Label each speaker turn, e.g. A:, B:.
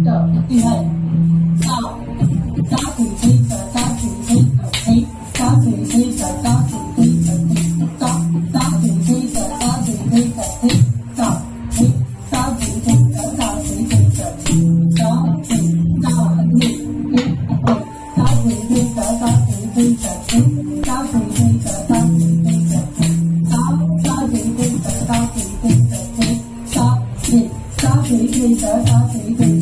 A: trở đi hệ sao giá trị thi sở giá trị thi sở thi giá trị thi sở giá trị thi sở thi giá trị thi sở giá trị thi sở thi giá trị giá trị thi sở giá trị thi sở thi giá trị giá trị thi sở giá trị thi sở thi giá trị thi sở giá trị thi sở thi giá trị thi sở giá trị thi sở thi giá trị thi sở giá trị thi sở thi